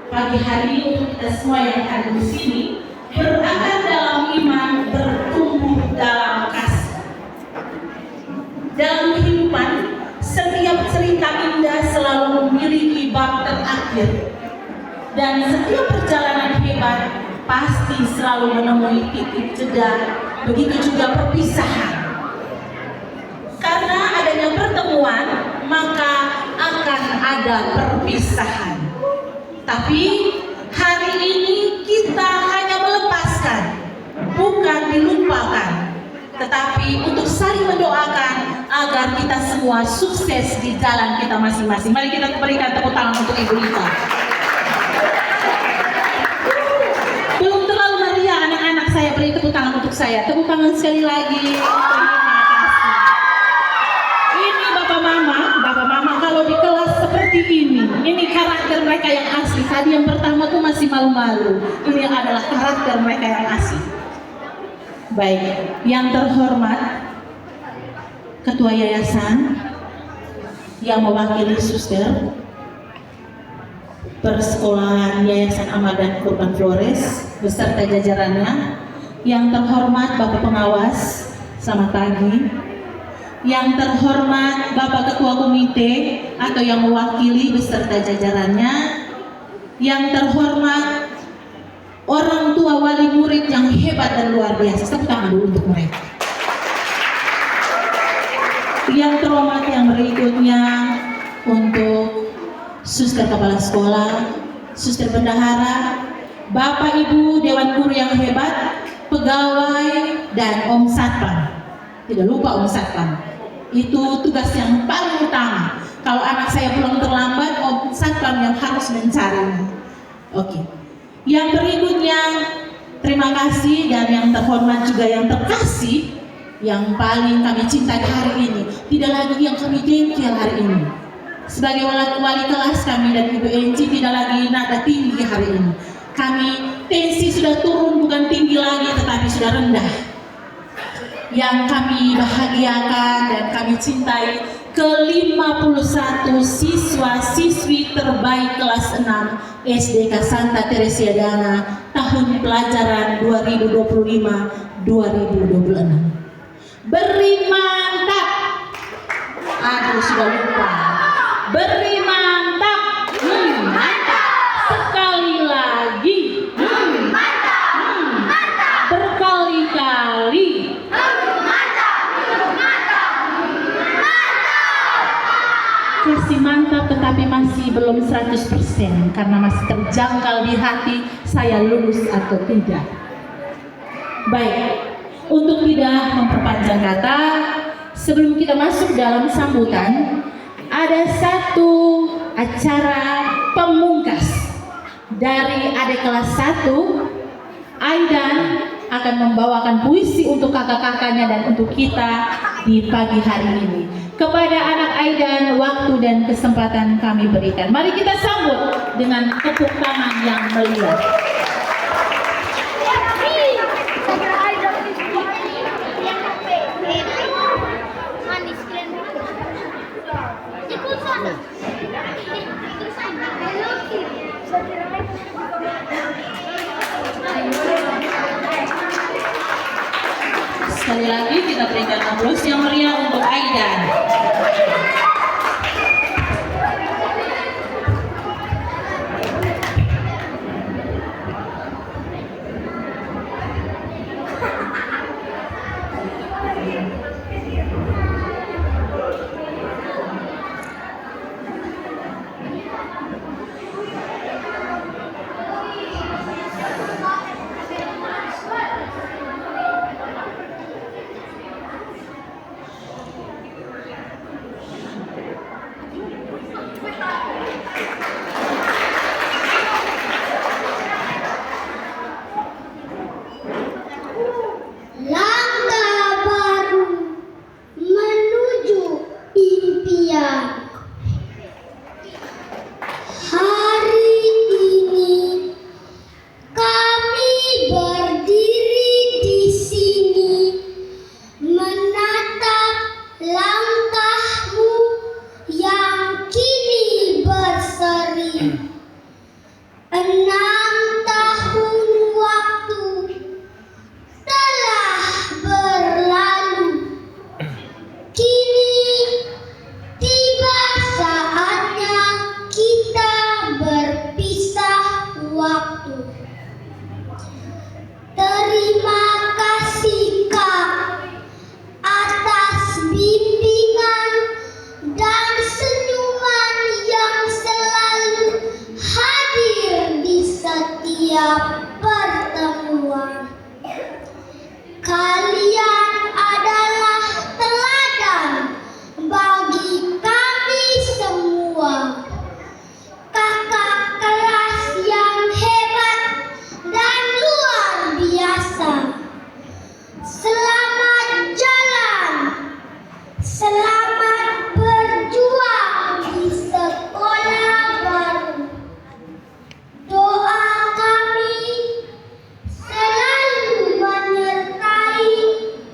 pagi hari ini untuk kita semua yang ada di sini, berakar dalam iman, bertumbuh dalam kasih. Dalam kehidupan, setiap cerita indah selalu memiliki bab terakhir, dan setiap perjalanan hebat pasti selalu menemui titik jeda, begitu juga perpisahan. Karena adanya pertemuan, maka akan ada perpisahan. Tapi hari ini kita hanya melepaskan, bukan dilupakan, tetapi untuk saling mendoakan agar kita semua sukses di jalan kita masing-masing. Mari kita berikan tepuk tangan untuk Ibu Lita. Belum terlalu meriah anak-anak, saya beri tepuk tangan untuk saya. Tepuk tangan sekali lagi. Ini Bapak-Mama kalau di kelas seperti ini karakter mereka yang asli. Tadi yang pertama tuh masih malu-malu. Ini adalah karakter mereka yang asli. Baik, yang terhormat Ketua Yayasan yang mewakili Suster Persekolahan Yayasan Amal dan Kurban Flores beserta jajarannya, yang terhormat Bapak Pengawas, selamat pagi. Yang terhormat Bapak Ketua Komite atau yang mewakili beserta jajarannya, yang terhormat orang tua wali murid yang hebat dan luar biasa, tepuk tangan dulu untuk mereka. Yang terhormat yang berikutnya untuk Suster Kepala Sekolah, Suster Bendahara, Bapak Ibu Dewan Guru yang hebat, pegawai dan Om Satpam. Tidak lupa Om Satpam. Itu tugas yang paling utama. Kalau anak saya pulang terlambat, Om Satpam yang harus mencarinya. Oke. Yang berikutnya, terima kasih, dan yang terhormat juga yang terkasih, yang paling kami cintai hari ini, tidak lagi yang kami jengkel hari ini. Sebagai wali kelas kami dan Ibu Enci tidak lagi nada tinggi hari ini. Kami tensi sudah turun, bukan tinggi lagi tetapi sudah rendah. Yang kami bahagiakan dan kami cintai ke-51 siswa-siswi terbaik kelas 6 SDK Santa Teresia Dana tahun pelajaran 2025-2026. Beri mantap. Aduh, sudah lupa. Beri mantap. Mantap. Sekali lagi. Mantap. Mantap. Berkali-kali. Kasih mantap tetapi masih belum 100% karena masih terjangkal di hati saya lulus atau tidak. Baik, untuk tidak memperpanjang kata, sebelum kita masuk dalam sambutan, ada satu acara pemungkas dari adik kelas 1. Aidan akan membawakan puisi untuk kakak-kakaknya dan untuk kita di pagi hari ini. Kepada anak Aidan, waktu dan kesempatan kami berikan. Mari kita sambut dengan tepuk tangan yang meriah. Sekali lagi kita berikan aplaus yang meriah untuk Aidan. setiap pertemuan. Kalian adalah teladan bagi kami semua. Kakak kelas yang hebat dan luar biasa. Selamat jalan. Selamat berjuang di sekolah baru. Doa kami selalu menyertai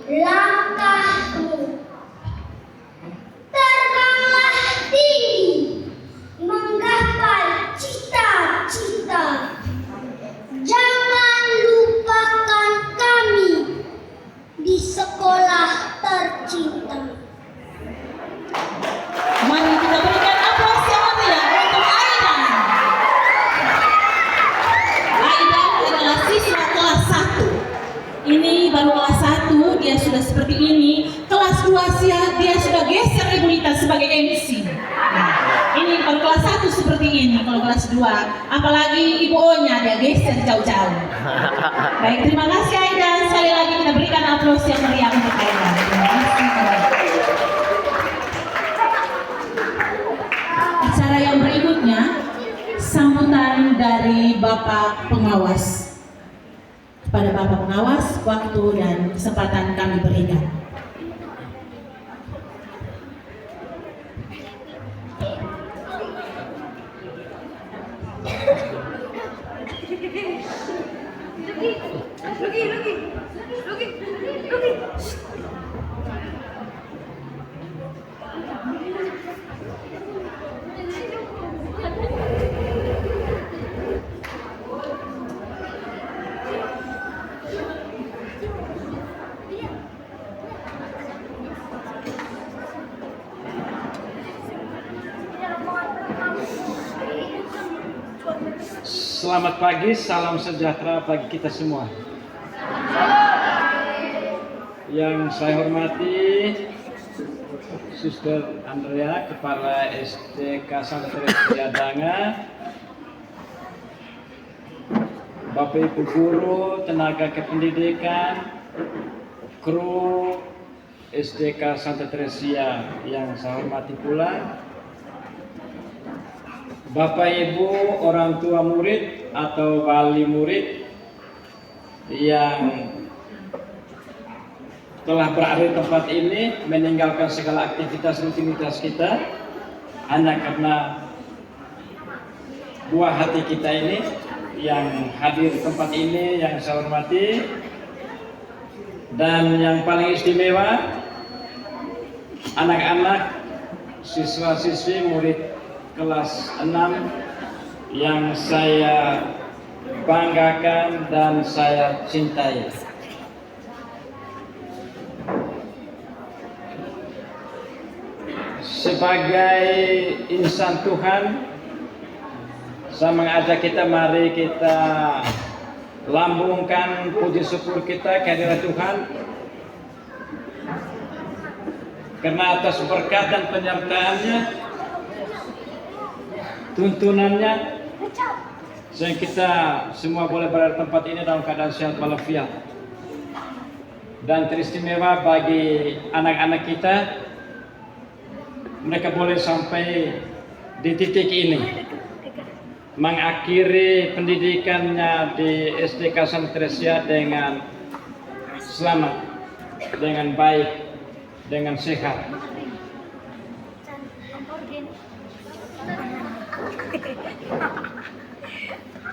langkahmu. Terbanglah tinggi, menggapai cita-cita. Jangan lupakan kami di sekolah tercinta. Mari kita berikan aplaus yang meriah untuk Aidan. Aidan adalah siswa kelas 1. Ini baru kelas 1, dia sudah seperti ini. Kelas 2 dia sudah geser imunitas sebagai MC. Ini baru kelas 1 seperti ini. Kalau kelas 2, apalagi ibu O-nya dia geser jauh-jauh. Baik, terima kasih Aidan. Sekali lagi kita berikan aplaus yang meriah untuk Aidan. Terima kasih. Acara yang berikutnya, sambutan dari Bapak Pengawas. Kepada Bapak Pengawas, waktu dan kesempatan kami berikan. Selamat pagi, salam sejahtera bagi kita semua. Yang saya hormati Suster Andrea, Kepala SDK Santa Teresia Danga, Bapak Ibu Guru, tenaga kependidikan, kru SDK Santa Teresia yang saya hormati pula, Bapak Ibu orang tua murid atau wali murid yang telah berada di tempat ini, meninggalkan segala aktivitas rutinitas kita hanya karena buah hati kita ini yang hadir di tempat ini yang saya hormati. Dan yang paling istimewa, anak-anak, siswa-siswi murid kelas 6 yang saya banggakan dan saya cintai. Sebagai insan Tuhan, saya mengajak kita, mari kita lambungkan puji syukur kita kehadirat Tuhan karena atas berkat dan penyertaannya, tuntunannya, sehingga kita semua boleh berada di tempat ini dalam keadaan sehat walafiat. Dan teristimewa bagi anak-anak kita, mereka boleh sampai di titik ini, mengakhiri pendidikannya di SDK Santa Teresia dengan selamat, dengan baik, dengan sehat.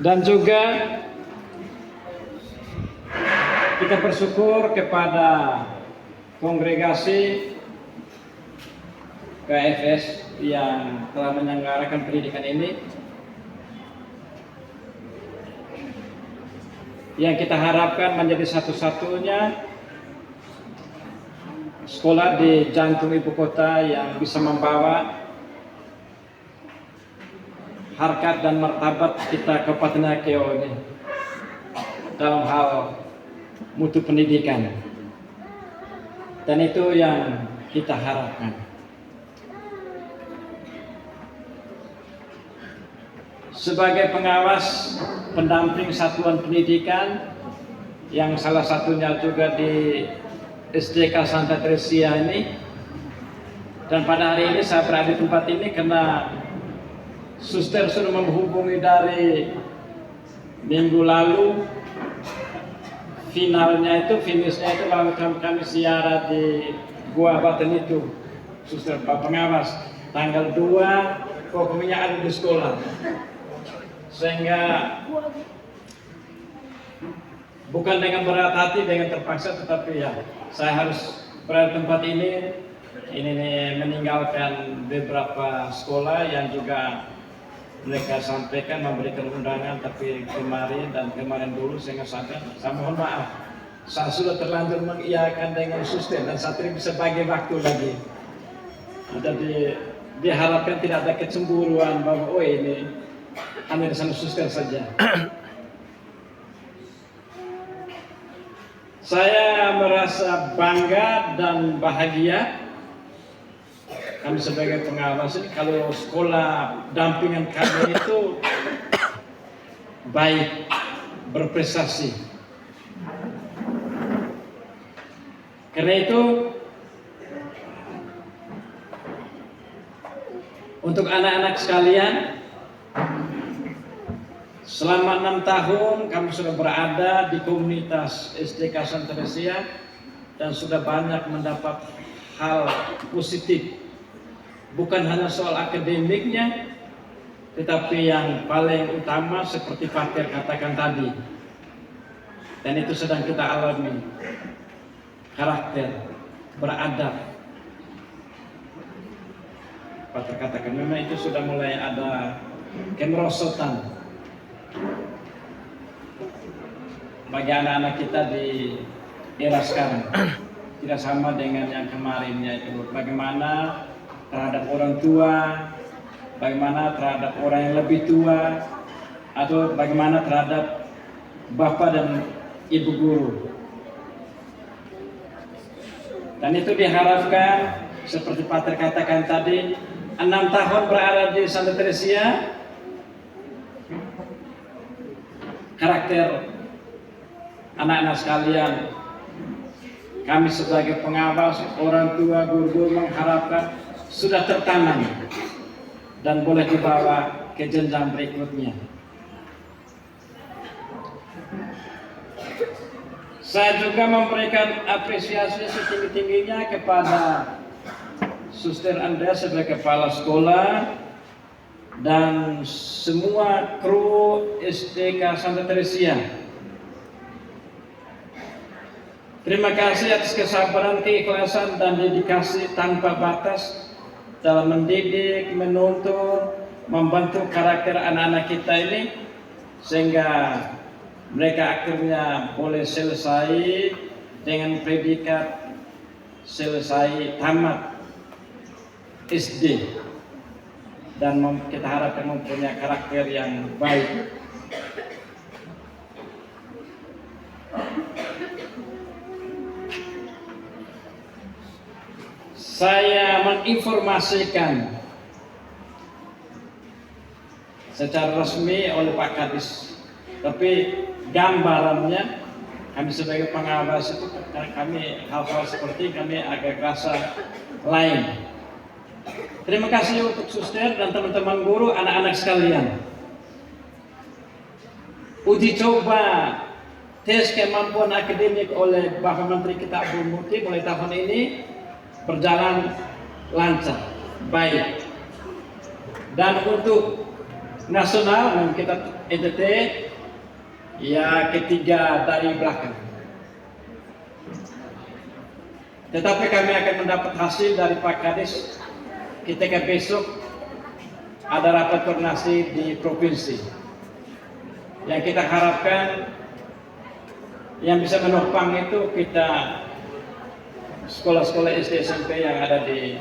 Dan juga kita bersyukur kepada kongregasi KFS yang telah menyelenggarakan pendidikan ini, yang kita harapkan menjadi satu-satunya sekolah di jantung ibu kota yang bisa membawa harkat dan martabat kita Kabupaten Riau ini dalam hal mutu pendidikan, dan itu yang kita harapkan. sebagai pengawas pendamping satuan pendidikan yang salah satunya juga di SDK Santa Teresia ini. Dan pada hari ini saya berada di tempat ini karena suster sudah menghubungi dari minggu lalu. Finishnya itu kalau kami siaran di Gua Batan itu, suster Pak Pengawas, tanggal 2 pokoknya ada di sekolah. Sehingga bukan dengan berat hati, dengan terpaksa, tetapi ya saya harus berada di tempat ini meninggalkan beberapa sekolah yang juga mereka sampaikan memberikan undangan, tapi kemarin dulu sehingga saya mohon maaf, saya sudah terlanjur mengiyakan dengan suster dan saat ini bisa bagi waktu lagi. Jadi diharapkan tidak ada kecemburuan bahwa oh ini hanya di sana suster saja. Saya merasa bangga dan bahagia kami sebagai pengawas ini kalau sekolah dampingan kami itu baik, berprestasi. Karena itu untuk anak-anak sekalian, selama 6 tahun kami sudah berada di komunitas SDK Santa Teresia dan sudah banyak mendapat hal positif. Bukan hanya soal akademiknya, tetapi yang paling utama seperti Pater katakan tadi. Dan itu sedang kita alami. Karakter, beradab. Pater katakan memang itu sudah mulai ada kemerosotan bagi anak-anak kita di era sekarang. Tidak sama dengan yang kemarinnya itu. Bagaimana terhadap orang tua, bagaimana terhadap orang yang lebih tua, atau bagaimana terhadap bapak dan ibu guru. Dan itu diharapkan seperti Pater katakan tadi, 6 tahun berada di Santa Teresia, karakter anak-anak sekalian, kami sebagai pengawas, orang tua, guru-guru mengharapkan sudah tertanam dan boleh dibawa ke jenjang berikutnya. Saya juga memberikan apresiasi setinggi-tingginya kepada Suster Andrea sebagai kepala sekolah dan semua kru SDK Santa Teresia. Terima kasih atas kesabaran, keikhlasan, dan dedikasi tanpa batas dalam mendidik, menuntun, membentuk karakter anak-anak kita ini sehingga mereka akhirnya boleh selesai dengan predikat selesai tamat SD dan kita harapkan mempunyai karakter yang baik. Saya menginformasikan secara resmi oleh Pak Kadis, tapi gambarannya kami sebagai pengawas itu kami hal-hal seperti kami agak rasa lain. Terima kasih untuk suster dan teman-teman guru, anak-anak sekalian. Uji coba tes kemampuan akademik oleh Bapak Menteri kita Abdul Muti mulai tahun ini berjalan lancar, baik. Dan untuk nasional kita ETT ya ketiga dari belakang. Tetapi kami akan mendapat hasil dari Pak Kadis ketika besok ada rapat koordinasi di provinsi. Yang kita harapkan yang bisa menopang itu kita sekolah-sekolah SD SMP yang ada di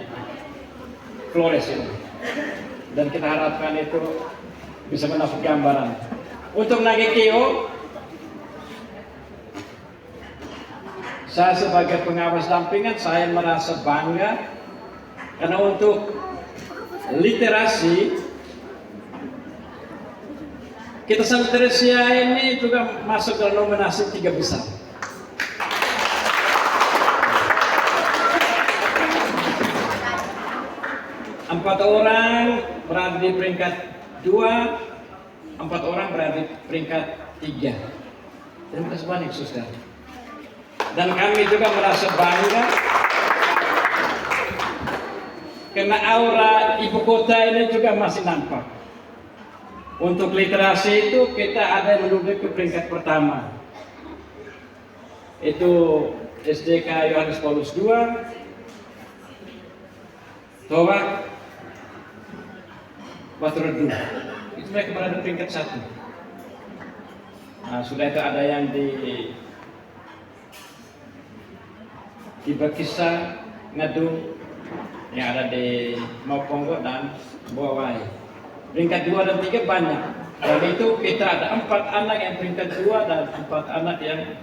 Flores ini. Dan kita harapkan itu bisa mendapat gambaran. Untuk Nagekeo, saya sebagai pengawas dampingan saya merasa bangga karena untuk literasi Kita Santa Teresia ini juga masuk dalam nominasi 3 besar. Empat orang berada di peringkat 2, 4 orang berada di peringkat 3. Terima kasih banyak, Suster. Dan kami juga merasa bangga karena aura ibu kota ini juga masih nampak. Untuk literasi itu kita ada yang menduduki peringkat pertama. Itu SDK Yohanes Paulus II, Towak, Batu itu mereka berada di peringkat 1. Nah, sudah itu ada yang di Bakisa, Ngadung, yang ada di Maupongo dan Buawai. Peringkat 2 dan 3 banyak. Dan itu kita ada 4 anak yang peringkat 2 dan 4 anak yang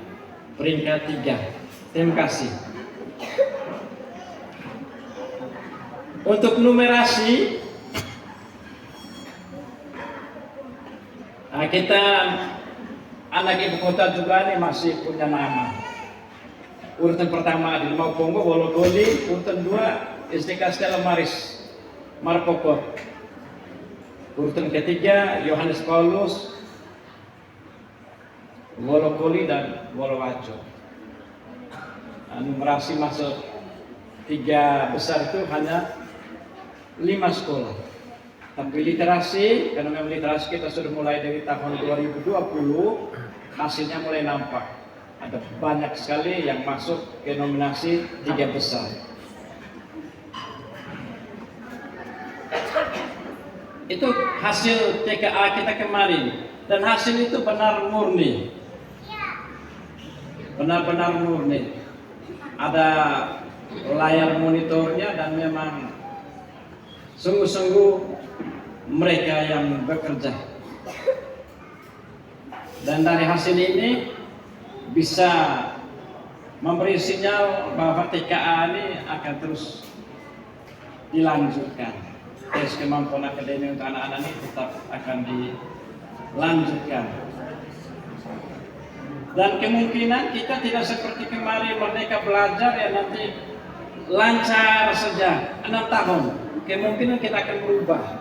peringkat 3. Terima kasih. Untuk numerasi, nah kita anak ibu kota juga ini masih punya nama. Urutan pertama di Maupongo, Wologoli. Urutan 2 SDK Stella Maris, Marpokot. Urutan ketiga Yohanes Paulus, Wologoli dan Wolowajo. Nah, numerasi masuk 3 besar itu hanya 5 sekolah. Tapi literasi, karena memang literasi kita sudah mulai dari tahun 2020, hasilnya mulai nampak. Ada banyak sekali yang masuk ke nominasi 3 besar. Itu hasil TKA kita kemarin, dan hasil itu benar murni, benar-benar murni. Ada layar monitornya dan memang sungguh-sungguh mereka yang bekerja. Dan dari hasil ini bisa memberi sinyal bahwa TKA ini akan terus dilanjutkan. Tes kemampuan akademik untuk anak-anak ini tetap akan dilanjutkan. Dan kemungkinan kita tidak seperti kemarin Merdeka Belajar ya nanti lancar saja 6 tahun. Kemungkinan kita akan berubah.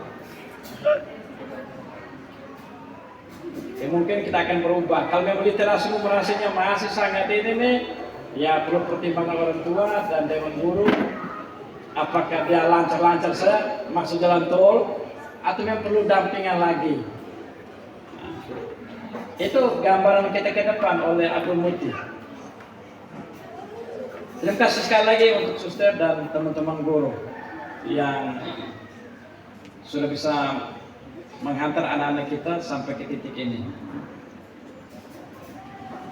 Kemungkinan kita akan berubah. Kalau memang literasi numerasinya masih sangat ini nih, ya perlu pertimbangan orang tua dan dewan guru. Apakah dia lancar-lancar saja masuk jalan tol atau memang perlu dampingan lagi. Nah, itu gambaran kita ke depan oleh Abdul Muti. Terima kasih sekali lagi untuk suster dan teman-teman guru yang sudah bisa menghantar anak-anak kita sampai ke titik ini.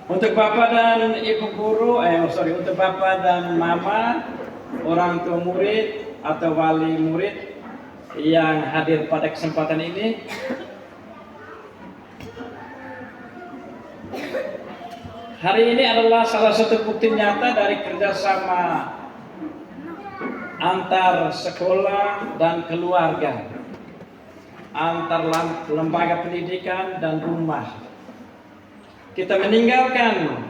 Untuk bapak dan ibu guru, untuk bapak dan mama, orang tua murid atau wali murid yang hadir pada kesempatan ini, hari ini adalah salah satu bukti nyata dari kerjasama antar sekolah dan keluarga, antar lembaga pendidikan dan rumah. Kita meninggalkan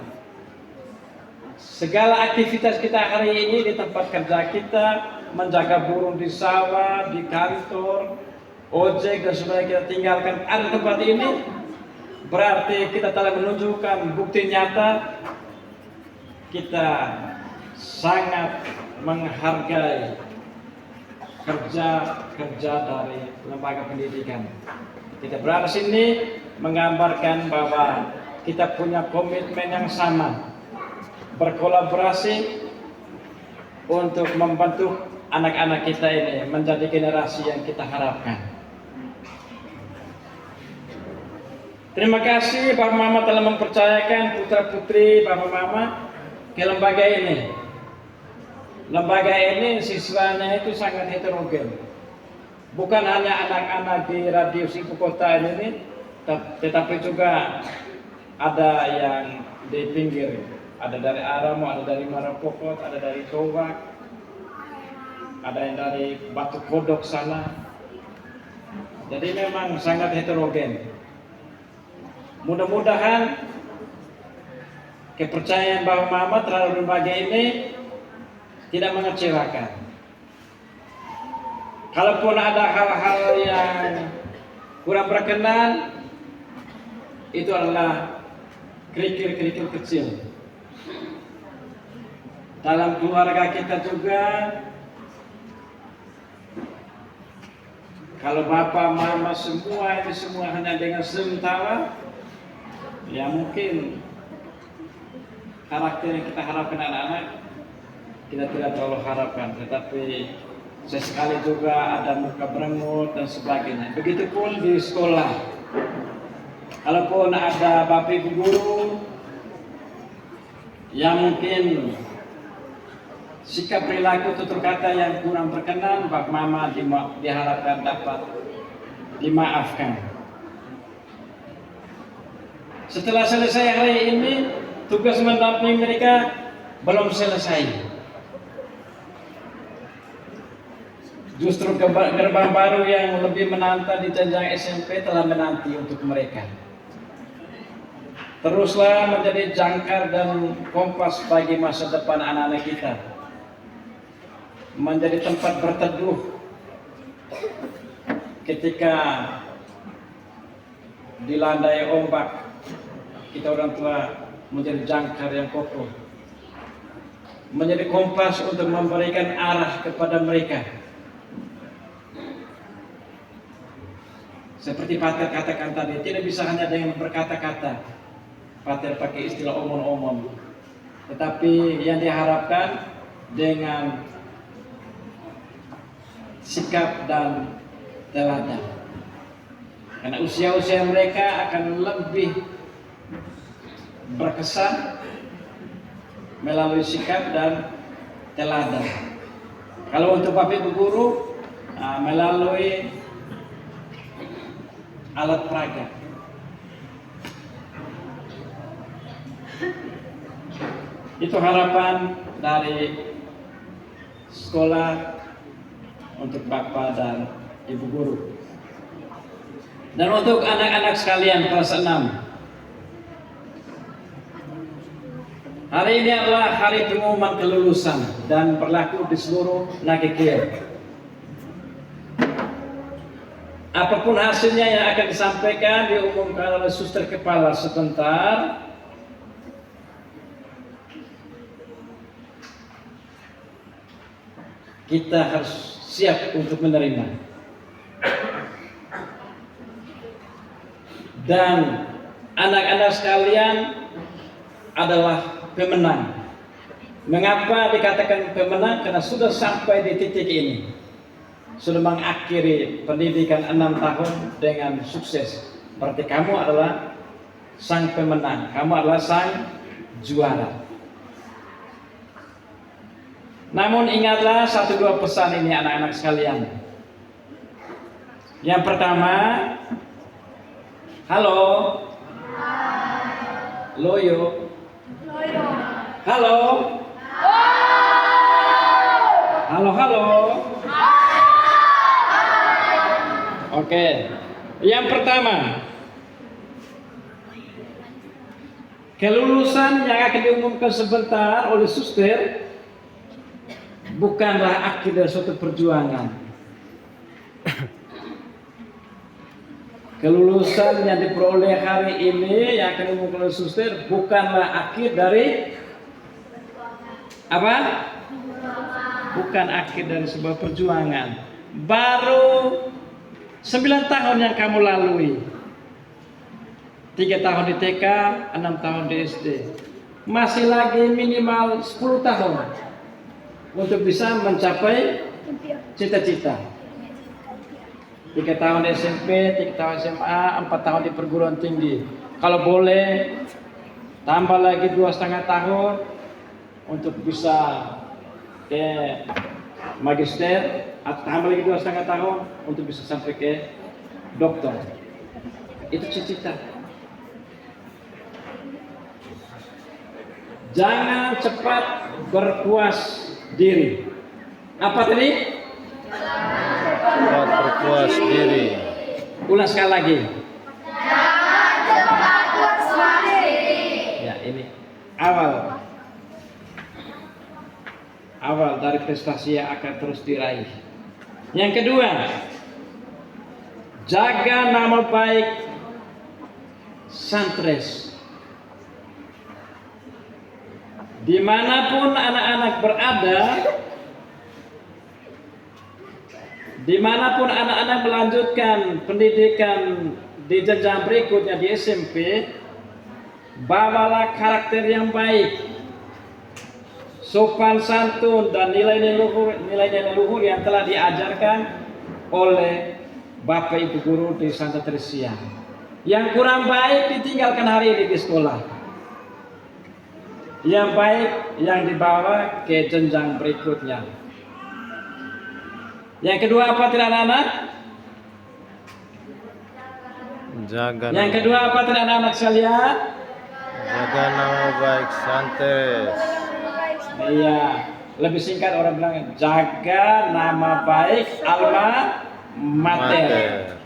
segala aktivitas kita hari ini di tempat kerja kita, menjaga burung di sawah, di kantor, ojek dan sebagainya, kita tinggalkan ada tempat ini. Berarti kita telah menunjukkan bukti nyata kita sangat menghargai kerja dari lembaga pendidikan. Kita berada sini menggambarkan bahwa kita punya komitmen yang sama, berkolaborasi untuk membantu anak-anak kita ini menjadi generasi yang kita harapkan. Terima kasih Bapak Mama telah mempercayakan putra-putri Bapak Mama ke lembaga ini. Lembaga ini siswanya itu sangat heterogen. Bukan hanya anak-anak di radius ibu kota ini, tetapi juga ada yang di pinggir. Ada dari Aramo, ada dari Marapokot, ada dari Towak, ada yang dari Batu Kodok sana. Jadi memang sangat heterogen. Mudah-mudahan kepercayaan Bapak Mama terhadap lembaga ini tidak mengecewakan. Kalaupun ada hal-hal yang kurang berkenan, itu adalah kerikil-kerikil kecil. Dalam keluarga kita juga, kalau Bapak Mama semua ini semua hanya dengan sementara, ya mungkin karakter yang kita harapkan anak-anak kita tidak terlalu harapkan, tetapi sesekali juga ada muka berengut dan sebagainya. Begitupun di sekolah, kalaupun ada bapak ibu guru yang mungkin sikap perilaku tutur kata yang kurang berkenan, Bapak Mama diharapkan dapat dimaafkan. Setelah selesai hari ini, tugas mendampingi mereka belum selesai. Justru gerbang baru yang lebih menantang di jenjang SMP telah menanti untuk mereka. Teruslah menjadi jangkar dan kompas bagi masa depan anak-anak kita. Menjadi tempat berteduh ketika dilandai ombak. Kita orang tua menjadi jangkar yang kokoh, menjadi kompas untuk memberikan arah kepada mereka. Seperti Pater katakan tadi, tidak bisa hanya dengan berkata-kata. Pater pakai istilah omong-omong, tetapi yang diharapkan dengan sikap dan teladan. Karena usia-usia mereka akan lebih berkesan melalui sikap dan teladan. Kalau untuk Bapak Ibu guru, melalui alat peraga. Itu harapan dari sekolah untuk Bapak dan Ibu guru. Dan untuk anak-anak sekalian kelas 6, hari ini adalah hari pengumuman kelulusan dan berlaku di seluruh Nagekir. Apapun hasilnya yang akan disampaikan diumumkan oleh suster kepala sebentar. Kita harus siap untuk menerima. Dan anak-anak sekalian adalah pemenang. Mengapa dikatakan pemenang? Karena sudah sampai di titik ini. Sudah mengakhiri pendidikan 6 tahun dengan sukses. Berarti kamu adalah sang pemenang. Kamu adalah sang juara. Namun ingatlah 1-2 pesan ini anak-anak sekalian. Yang pertama, halo. Loyo. Halo. Halo, halo. Oke. Yang pertama, kelulusan yang akan diumumkan sebentar oleh suster bukanlah akhir dari suatu perjuangan. Kelulusan yang diperoleh hari ini yang akan diumumkan oleh suster bukanlah akhir dari apa? Bukan akhir dari sebuah perjuangan. Baru 9 tahun yang kamu lalui. 3 tahun di TK, 6 tahun di SD. Masih lagi minimal 10 tahun untuk bisa mencapai cita-cita. 3 tahun di SMP, 3 tahun SMA, 4 tahun di perguruan tinggi. Kalau boleh tambah lagi 2,5 tahun untuk bisa ke magister, atau tambah lagi 2,5 tahun untuk bisa sampai ke dokter. Itu cita-cita. Jangan cepat berpuas diri. Apa tadi? Cepat berpuas diri. Ulang sekali lagi. Jangan cepat awal dari prestasi yang akan terus diraih. Yang kedua, jaga nama baik Santres. Dimanapun anak-anak berada, dimanapun anak-anak melanjutkan pendidikan di jenjang berikutnya di SMP, bawalah karakter yang baik, sopan santun, dan nilai-nilai luhur yang telah diajarkan oleh Bapak Ibu Guru di Santa Teresia. Yang kurang baik ditinggalkan hari ini di sekolah. Yang baik yang dibawa ke jenjang berikutnya. Yang kedua apa tidak anak-anak? Yang kedua apa tidak anak-anak sekalian? Jaga nama baik Santres. Iya, lebih singkat orang bilang jaga nama baik alma mater.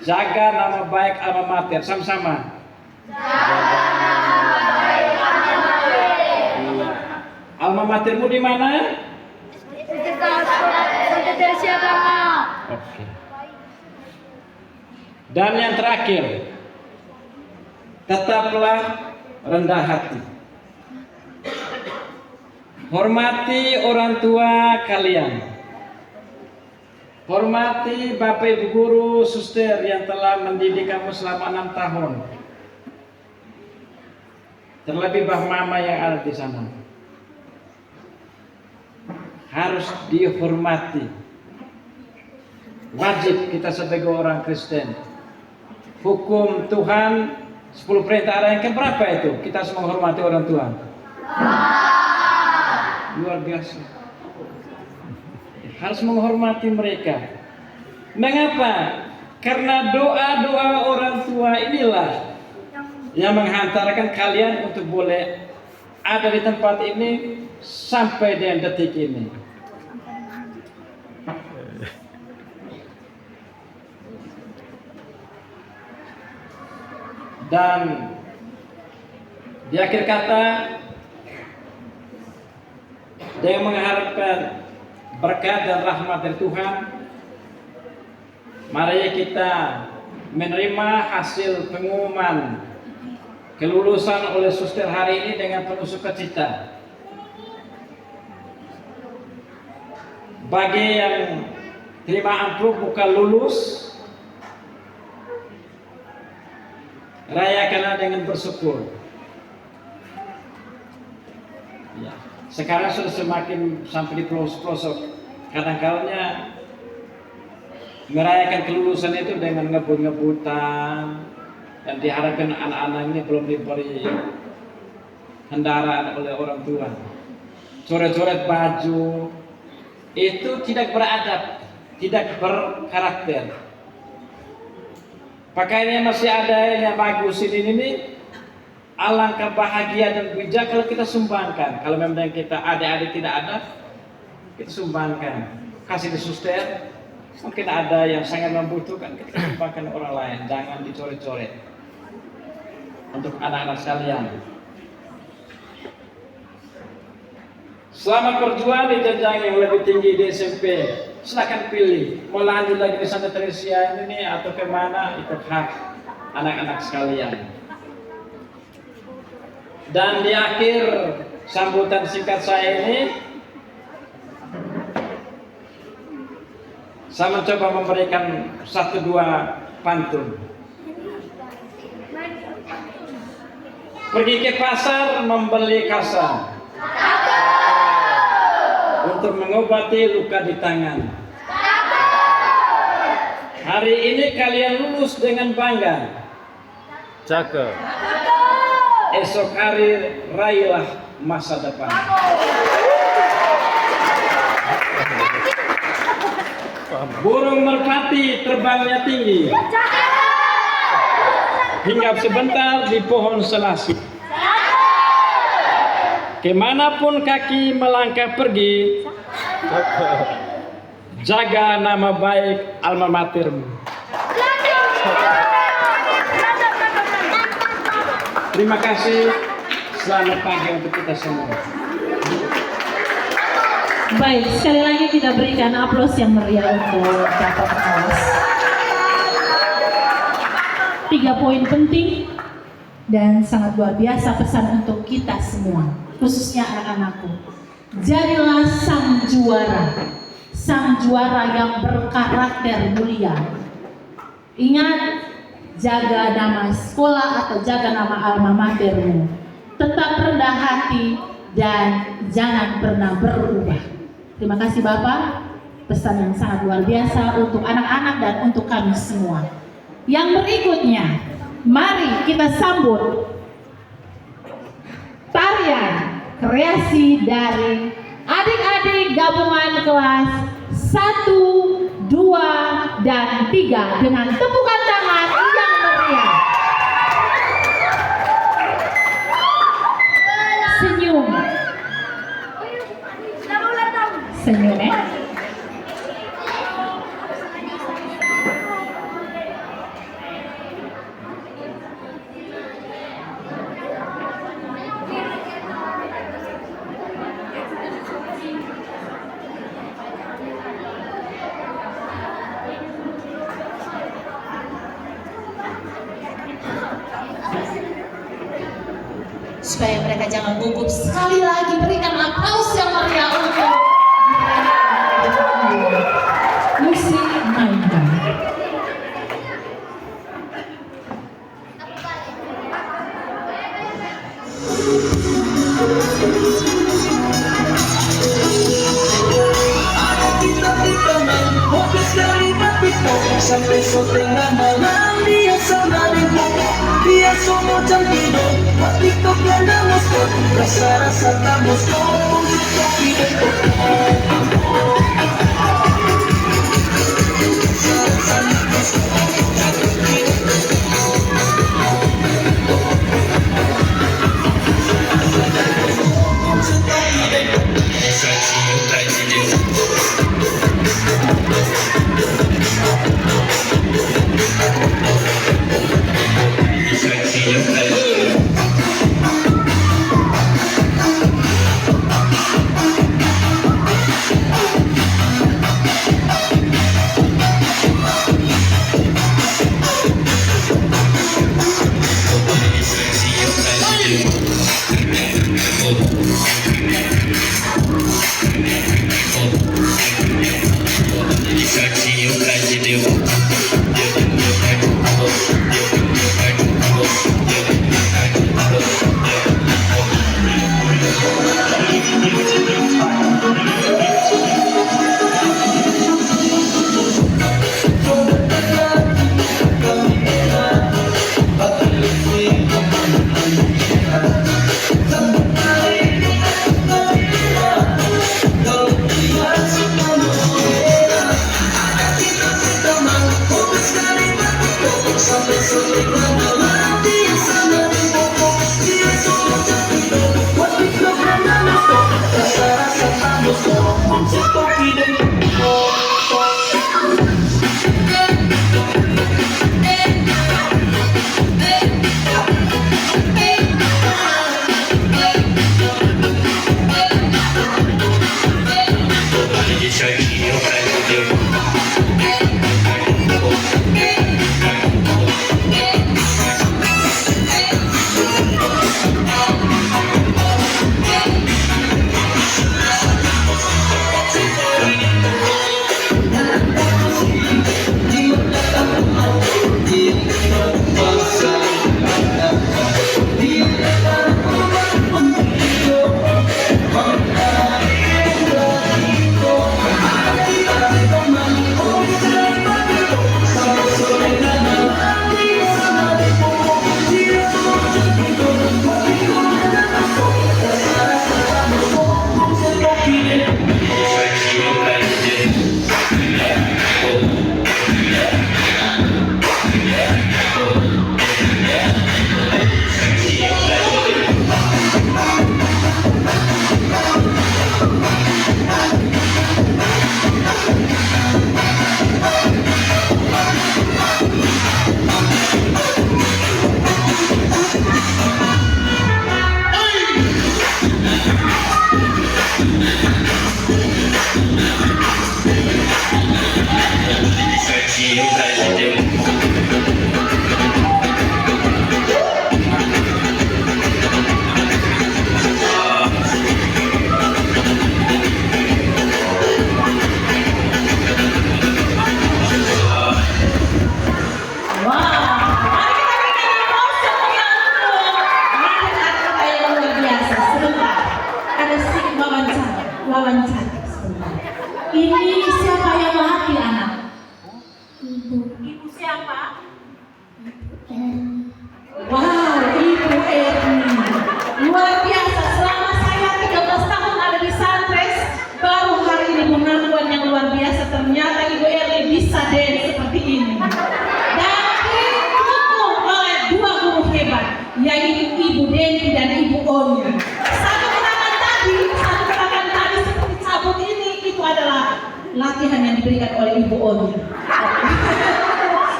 Jaga nama baik alma mater, sama-sama. Alma matermu di mana? Santa Teresia Bangau. Oke. Dan yang terakhir, tetaplah rendah hati. Hormati orang tua kalian. Hormati Bapak Ibu Guru, suster yang telah mendidik kamu selama 6 tahun. Terlebih bah mama yang ada di sana. Harus dihormati. Wajib kita sebagai orang Kristen. Hukum Tuhan 10 perintah ada yang keberapa itu? Kita harus menghormati orang tua. Luar biasa. Harus menghormati mereka. Mengapa? Karena doa-doa orang tua inilah yang menghantarkan kalian untuk boleh ada di tempat ini sampai dengan detik ini. Dan di akhir kata, dengan mengharapkan berkat dan rahmat dari Tuhan, mari kita menerima hasil pengumuman kelulusan oleh suster hari ini dengan penuh sukacita. Bagi yang terima amplop bukan lulus, rayakanlah dengan bersyukur. Ya. Sekarang sudah semakin sampai di pelosok-pelosok. Kadang-kadangnya merayakan kelulusan itu dengan ngebut-ngebutan, dan diharapkan anak-anak ini belum diberi kendaraan oleh orang tua. Coret-coret baju itu tidak beradab, tidak berkarakter. Pakaiannya masih ada yang bagus ini. Alangkah bahagia dan bijak kalau kita sumbangkan. Kalau memang kita adik-adik tidak ada, kita sumbangkan. Kasih di suster. Mungkin ada yang sangat membutuhkan, kita sumbangkan orang lain. Jangan dicoret-coret. Untuk anak-anak sekalian. Selamat berjuang di jenjang yang lebih tinggi di SMP. Silakan pilih. Mau lanjut lagi di Santa Teresia ini atau kemana, itu hak anak-anak sekalian. Dan di akhir sambutan singkat saya ini, saya mencoba memberikan 1-2 pantun. Pergi ke pasar membeli kasa untuk mengobati luka di tangan. Hari ini kalian lulus dengan bangga. Cakep. Esok hari raihlah masa depan. Burung merpati terbangnya tinggi, hinggap sebentar di pohon selasih. Kemanapun kaki melangkah pergi, jaga nama baik alma matermu. Terima kasih. Selamat pagi untuk kita semua. Baik, sekali lagi kita berikan aplaus yang meriah untuk Bapak Pengawas. 3 poin penting dan sangat luar biasa pesan untuk kita semua, khususnya anak-anakku. Jadilah sang juara yang berkarakter mulia. Ingat, jaga nama sekolah atau jaga nama alma matermu. Tetap rendah hati dan jangan pernah berubah. Terima kasih Bapak, pesan yang sangat luar biasa untuk anak-anak dan untuk kami semua. Yang berikutnya, mari kita sambut tarian kreasi dari adik-adik gabungan kelas 1, 2, dan 3 dengan tepukan tangan yang meriah. Senyum. Senyum ya. Supaya mereka jangan gugup, sekali lagi berikan aplaus yang meriah untuk musik mainkan. Sampai tengah malam dia sama limbo. Dia semua jam tidur. TikTok yang dah muskot. Rasa-rasa tak muskot. yaitu Ibu Denti dan Ibu Onya. Satu gerakan tadi seperti cabut ini itu adalah latihan yang diberikan oleh Ibu Onya.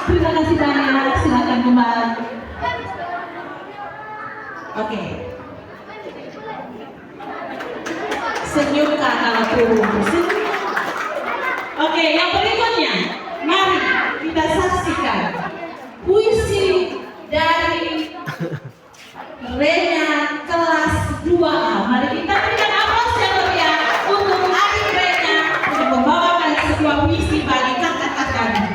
Terima kasih banyak, silakan kembali. Oke. Senyum kalau turun. Oke, yang berikutnya, mari kita saksikan puisi dari Renya kelas 2A. Mari kita berikan aplaus yang meriah untuk adik Renya untuk membawakan sebuah puisi bagi kakak-kakaknya.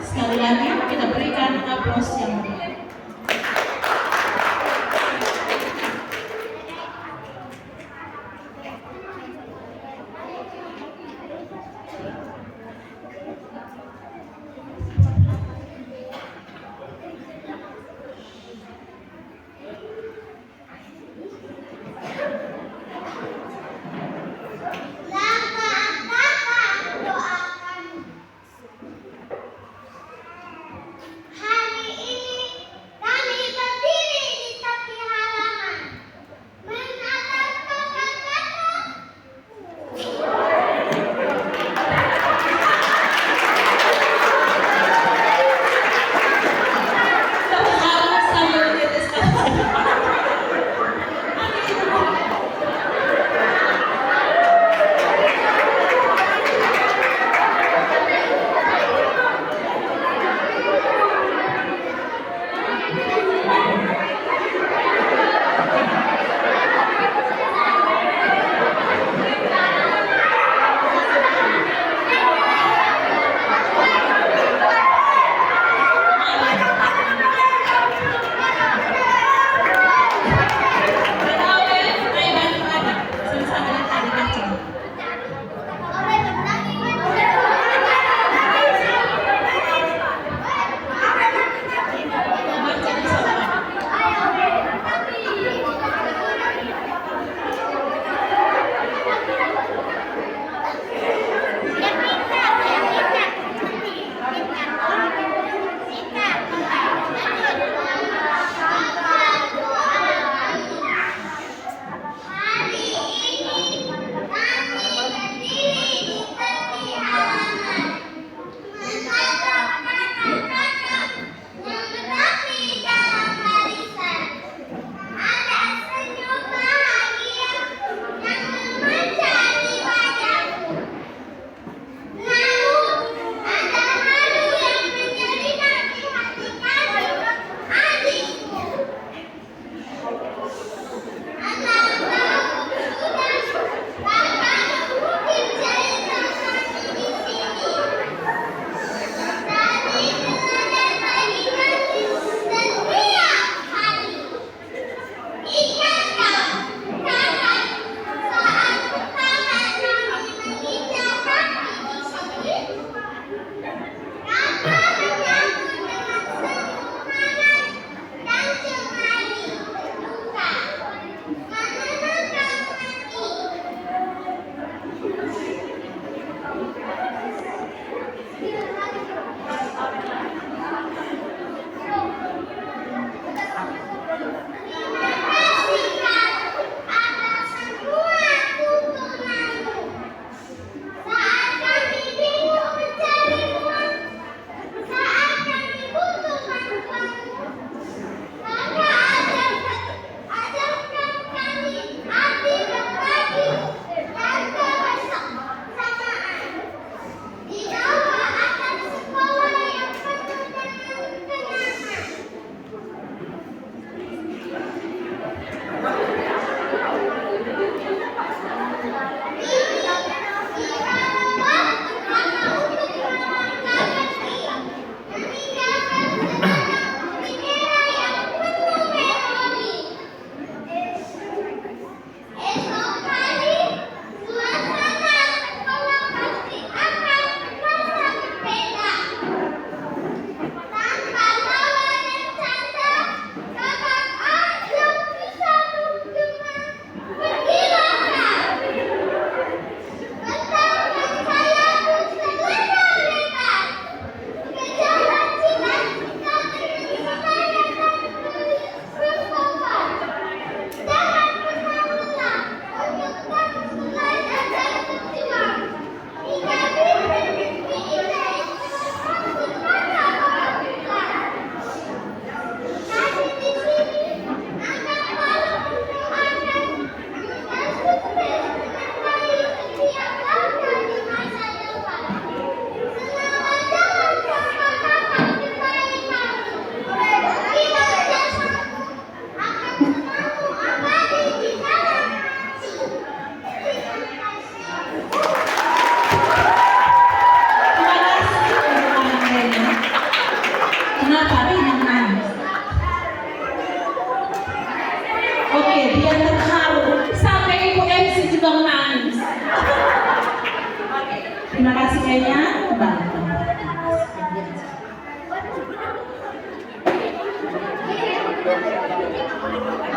Sekali lagi kita berikan aplaus yang meriah. Hari ini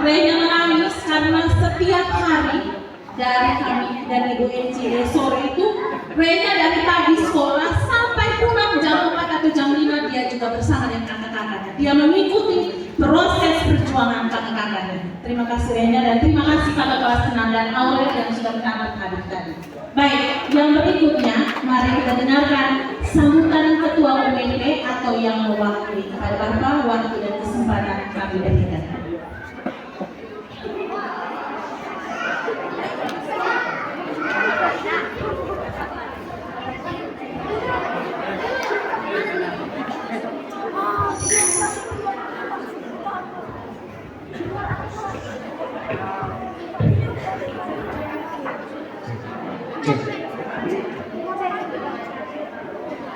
Renya menangis karena setiap hari dari Ibu NCD sore itu Renya dari pagi sekolah sampai pulang jam 4 atau jam 5 dia juga bersama dengan kakak-kakaknya. Dia mengikuti proses perjuangan kakak-kakaknya. Terima kasih Renya dan terima kasih kakak kelas 6 dan Aurel yang sudah mendapat hadir tadi. Baik, yang berikutnya mari kita dengarkan sambutan Ketua UMP atau yang mewakili kepada Bapak waktu dan kesempatan kami berikan.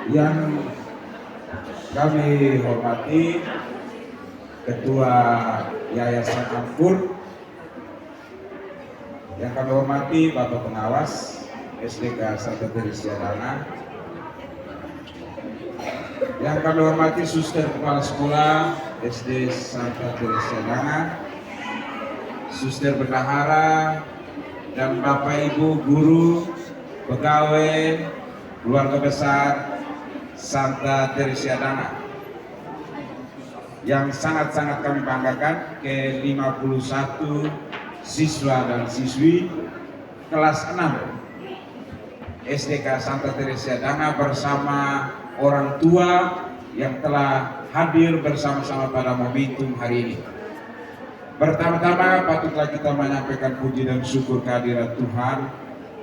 Yang kami hormati Ketua Yayasan Angkur, yang kami hormati Bapak Pengawas SDK Santa Teresia Dana, yang kami hormati Suster Kepala Sekolah SD Santa Teresia Dana, Suster Bendahara, dan Bapak Ibu Guru, pegawai, keluarga besar Santa Teresia Dana, yang sangat-sangat kami banggakan ke 51 siswa dan siswi kelas 6 SDK Santa Teresia Dana bersama orang tua yang telah hadir bersama-sama pada momentum hari ini. Pertama-tama patutlah kita menyampaikan puji dan syukur kehadirat Tuhan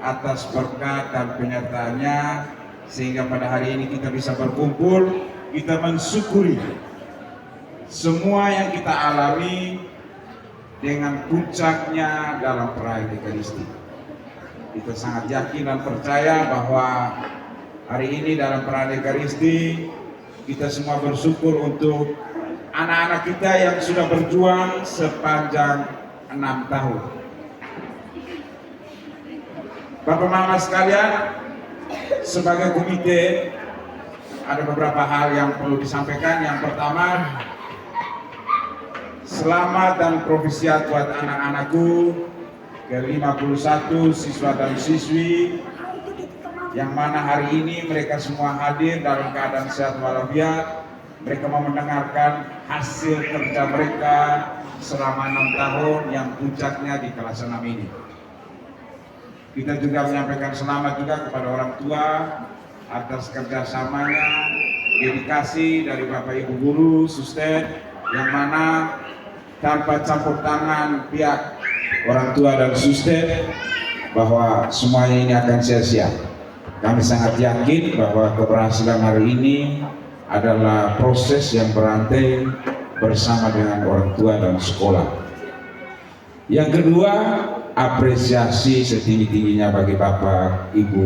atas berkat dan penyertaannya sehingga pada hari ini kita bisa berkumpul, kita mensyukuri semua yang kita alami dengan puncaknya dalam perayaan Ekaristi. Kita sangat yakin dan percaya bahwa hari ini dalam perayaan Ekaristi kita semua bersyukur untuk anak-anak kita yang sudah berjuang sepanjang 6 tahun. Bapak Mama sekalian, sebagai komite ada beberapa hal yang perlu disampaikan. Yang pertama, selamat dan propisiat buat anak-anakku ke 51 siswa dan siswi yang mana hari ini mereka semua hadir dalam keadaan sehat walafiat. Mereka mau mendengarkan hasil kerja mereka selama 6 tahun yang puncaknya di kelas 6 ini. Kita juga menyampaikan selamat juga kepada orang tua atas kerjasamanya, dedikasi dari Bapak Ibu Guru, Suster, yang mana tanpa campur tangan pihak orang tua dan Suster bahwa semuanya ini akan sia-sia. Kami sangat yakin bahwa keberhasilan hari ini adalah proses yang berantai bersama dengan orang tua dan sekolah. Yang kedua, apresiasi setinggi-tingginya bagi Bapak Ibu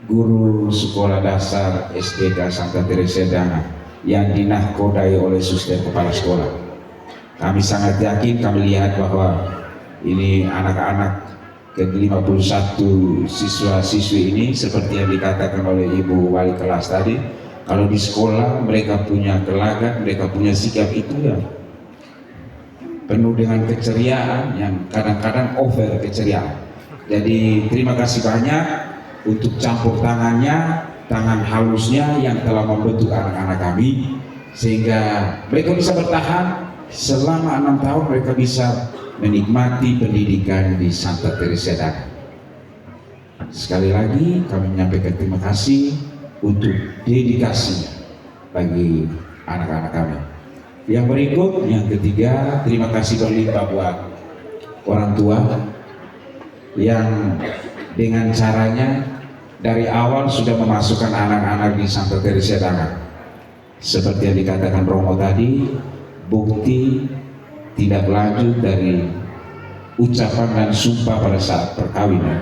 Guru Sekolah Dasar SDK Santa Teresia Dana yang dinahkodai oleh Suster Kepala Sekolah. Kami sangat yakin, kami lihat bahwa ini anak-anak ke-51 siswa-siswi ini seperti yang dikatakan oleh Ibu Wali Kelas tadi, kalau di sekolah mereka punya gelagat, mereka punya sikap itu ya penuh dengan keceriaan yang kadang-kadang over keceriaan. Jadi terima kasih banyak untuk campur tangannya, tangan halusnya yang telah membentuk anak-anak kami sehingga mereka bisa bertahan selama 6 tahun, mereka bisa menikmati pendidikan di Santa Teresia Dana. Sekali lagi kami menyampaikan terima kasih untuk dedikasinya bagi anak-anak kami. Yang berikut, yang ketiga, terima kasih berlimpah buat orang tua yang dengan caranya dari awal sudah memasukkan anak-anak di Santa Teresia Dana. Seperti yang dikatakan Romo tadi, bukti tidak lanjut dari ucapan dan sumpah pada saat perkawinan,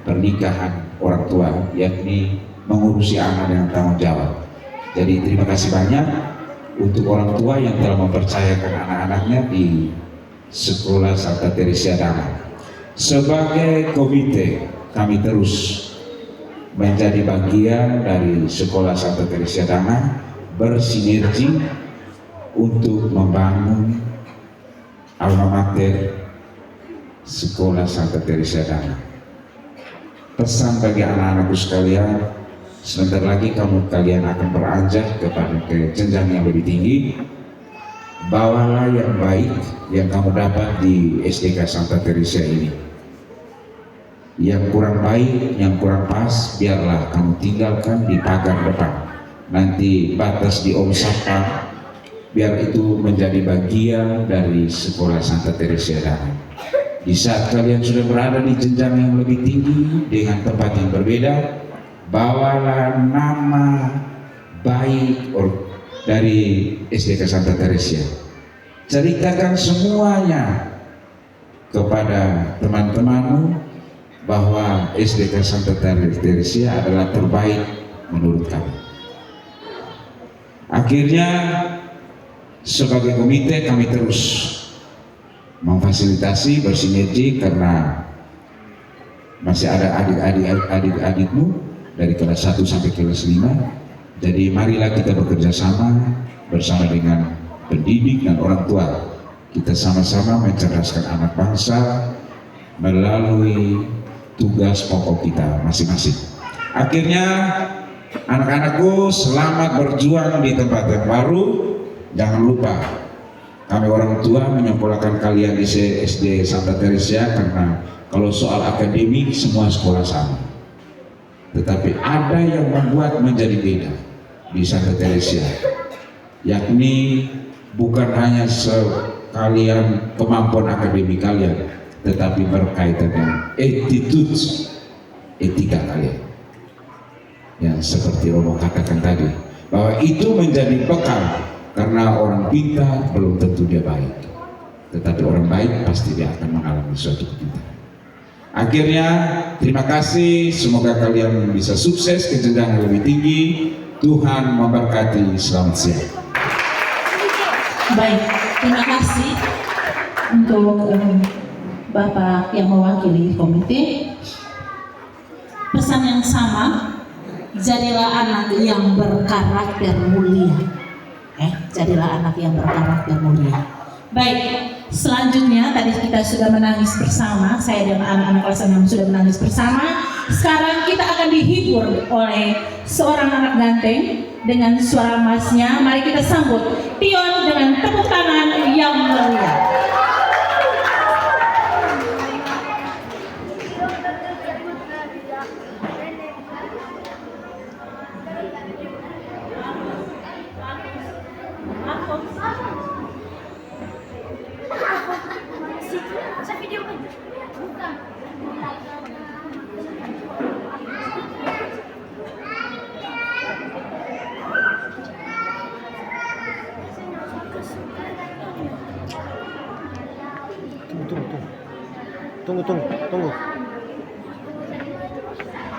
pernikahan orang tua, yakni mengurusi anak dengan tanggung jawab. Jadi terima kasih banyak untuk orang tua yang telah mempercayakan anak-anaknya di Sekolah Santa Teresia Dana. Sebagai komite, kami terus menjadi bagian dari Sekolah Santa Teresia Dana, bersinergi untuk membangun alma mater Sekolah Santa Teresa Dana. Pesan bagi anak-anakku sekalian, sebentar lagi kalian akan beranjak kepada ke jenjang yang lebih tinggi. Bawalah yang baik yang kamu dapat di SDK Santa Teresa ini. Yang kurang baik, yang kurang pas, biarlah kamu tinggalkan di pagar depan. Nanti batas di Om Sapa, biar itu menjadi bagian dari Sekolah Santa Teresa Dana. Di saat kalian sudah berada di jenjang yang lebih tinggi dengan tempat yang berbeda, bawalah nama baik dari SDK Santa Teresa. Ceritakan semuanya kepada teman-temanmu bahwa SDK Santa Teresa adalah terbaik menurut kami. Akhirnya sebagai komite kami terus memfasilitasi, bersinergi, karena masih ada adik-adikmu dari kelas 1 sampai kelas 5. Jadi marilah kita bekerja sama bersama dengan pendidik dan orang tua. Kita sama-sama mencerdaskan anak bangsa melalui tugas pokok kita masing-masing. Akhirnya anak-anakku, selamat berjuang di tempat yang baru. Jangan lupa, kami orang tua menyekolahkan kalian di SD Santa Teresa karena kalau soal akademik semua sekolah sama. Tetapi ada yang membuat menjadi beda di Santa Teresa, yakni bukan hanya sekalian kemampuan akademik kalian, tetapi berkaitan dengan attitude, etika kalian. Yang seperti Romo katakan tadi, bahwa itu menjadi bekal. Karena orang pintar belum tentu dia baik, tetapi orang baik pasti dia akan mengalami suatu kepintaran. Akhirnya terima kasih, semoga kalian bisa sukses ke jenjang yang lebih tinggi. Tuhan memberkati, selamat siang. Baik, terima kasih untuk Bapak yang mewakili komite. Pesan yang sama, jadilah anak yang berkarakter mulia. Jadilah anak yang berkarakter mulia. Baik, selanjutnya tadi kita sudah menangis bersama, saya dan anak-anak kelas 6 sudah menangis bersama. Sekarang kita akan dihibur oleh seorang anak ganteng dengan suara emasnya. Mari kita sambut Tion dengan tepuk tangan yang meriah.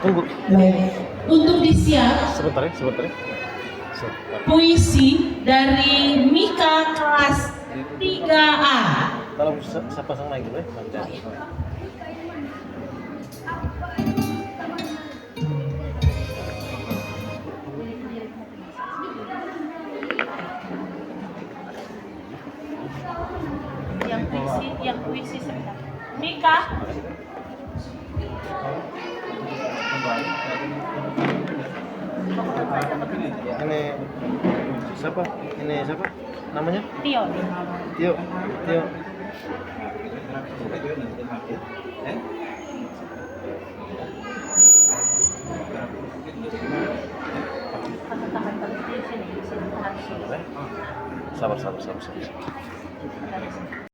Tunggu. Baik, untuk disiap Sebentar ya. puisi dari Mika kelas 3A. Kalau saya pasang mic dulu ya. Yang puisi sebentar. Mika. Ini siapa? Namanya? Tio. Tio. Sabar.